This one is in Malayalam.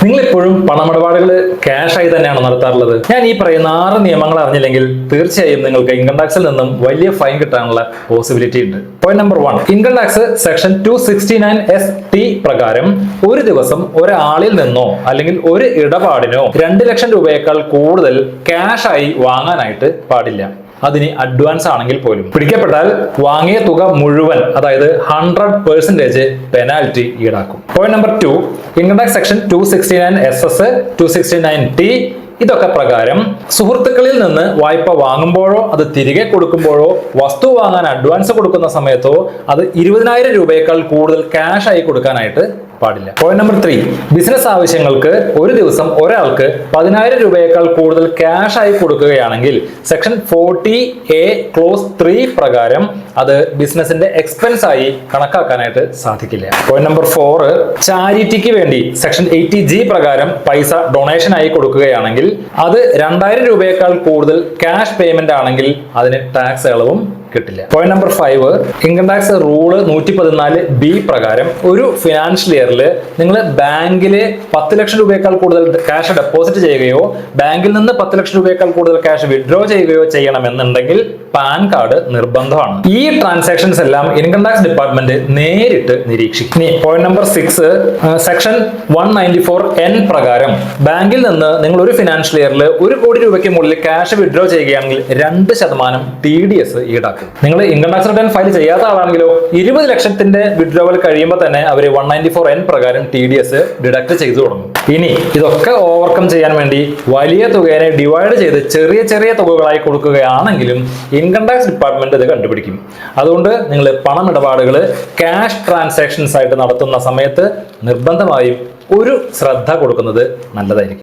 നിങ്ങൾ ഇപ്പോഴും പണമിടപാടുകൾ ക്യാഷ് ആയി തന്നെയാണ് നടത്താറുള്ളത്? ഞാൻ ഈ പറയുന്ന 6 നിയമങ്ങൾ അറിഞ്ഞില്ലെങ്കിൽ തീർച്ചയായും നിങ്ങൾക്ക് ഇൻകം ടാക്സിൽ നിന്നും വലിയ ഫൈൻ കിട്ടാനുള്ള പോസിബിലിറ്റി ഉണ്ട്. Point number 1, income tax section 269ST പ്രകാരം ഒരു ദിവസം ഒരാളിൽ നിന്നോ അല്ലെങ്കിൽ ഒരു ഇടപാടിനോ 2 ലക്ഷം രൂപയേക്കാൾ കൂടുതൽ ക്യാഷ് ആയി വാങ്ങാനായിട്ട് പാടില്ല. അതിന് അഡ്വാൻസ് ആണെങ്കിൽ പോലും പിടിക്കപ്പെട്ടാൽ വാങ്ങിയ തുക മുഴുവൻ, അതായത് 100% പെനാൽറ്റി ഈടാക്കും. Point number 2, income tax section 269SS, 269T ഇതൊക്കെ പ്രകാരം സുഹൃത്തുക്കളിൽ നിന്ന് വായ്പ വാങ്ങുമ്പോഴോ അത് തിരികെ കൊടുക്കുമ്പോഴോ വസ്തു വാങ്ങാൻ അഡ്വാൻസ് കൊടുക്കുന്ന സമയത്തോ അത് 20,000 രൂപയേക്കാൾ കൂടുതൽ ക്യാഷ് ആയി കൊടുക്കാനായിട്ട് പാടില്ല. പോയിന്റ് നമ്പർ 3, ബിസിനസ് ആവശ്യങ്ങൾക്ക് ഒരു ദിവസം ഒരാൾക്ക് 10,000 രൂപയേക്കാൾ കൂടുതൽ ക്യാഷ് ആയി കൊടുക്കുകയാണെങ്കിൽ സെക്ഷൻ 40A ക്ലോസ് 3 പ്രകാരം അത് ബിസിനസിന്റെ എക്സ്പെൻസ് ആയി കണക്കാക്കാനായിട്ട് സാധിക്കില്ല. പോയിന്റ് നമ്പർ 4, ചാരിറ്റിക്ക് വേണ്ടി സെക്ഷൻ 80G പ്രകാരം പൈസ ഡൊണേഷൻ ആയി കൊടുക്കുകയാണെങ്കിൽ അത് 2,000 രൂപയേക്കാൾ കൂടുതൽ ക്യാഷ് പേയ്മെന്റ് ആണെങ്കിൽ അതിന് ടാക്സ് ഇളവും കിട്ടില്ല. Point number 5, income tax rule 114B പ്രകാരം ഒരു ഫിനാൻഷ്യൽ ഇയറിൽ നിങ്ങൾ ബാങ്കിൽ 10 ലക്ഷം രൂപയേക്കാൾ കൂടുതൽ ക്യാഷ് ഡെപ്പോസിറ്റ് ചെയ്യുകയോ ബാങ്കിൽ നിന്ന് 10 ലക്ഷം രൂപയേക്കാൾ കൂടുതൽ ക്യാഷ് വിഡ്രോ ചെയ്യുകയോ ചെയ്യണമെന്നുണ്ടെങ്കിൽ പാൻ കാർഡ് നിർബന്ധമാണ്. ഈ ട്രാൻസാക്ഷൻസ് എല്ലാം ഇൻകം ടാക്സ് ഡിപ്പാർട്ട്മെന്റ് നേരിട്ട് നിരീക്ഷിക്കും. പോയിന്റ് നമ്പർ 6, സെക്ഷൻ 194N പ്രകാരം ബാങ്കിൽ നിന്ന് നിങ്ങൾ ഒരു ഫിനാൻഷ്യൽ ഇയറിൽ 1 കോടി രൂപയ്ക്ക് മുകളിൽ ക്യാഷ് വിഡ്രോ ചെയ്യുകയാണെങ്കിൽ 2% TDS ഈടാക്കും. നിങ്ങൾ ഇൻകം ടാക്സ് റിട്ടേൺ ഫയൽ ചെയ്യാത്ത ആളാണെങ്കിലോ 20 ലക്ഷത്തിന്റെ വിഡ്രോവൽ കഴിയുമ്പോൾ തന്നെ അവർ 194N പ്രകാരം TDS ഡിഡക്ട് ചെയ്തു തുടങ്ങും. ഇനി ഇതൊക്കെ ഓവർകം ചെയ്യാൻ വേണ്ടി വലിയ തുകയെ ഡിവൈഡ് ചെയ്ത് ചെറിയ ചെറിയ തുകകളായി കൊടുക്കുകയാണെങ്കിലും ഇൻകം ടാക്സ് ഡിപ്പാർട്ട്മെന്റ് ഇത് കണ്ടുപിടിക്കും. അതുകൊണ്ട് നിങ്ങൾ പണമിടപാടുകൾ ക്യാഷ് ട്രാൻസാക്ഷൻസ് ആയിട്ട് നടത്തുന്ന സമയത്ത് നിർബന്ധമായും ഒരു ശ്രദ്ധ കൊടുക്കുന്നത് നല്ലതായിരിക്കും.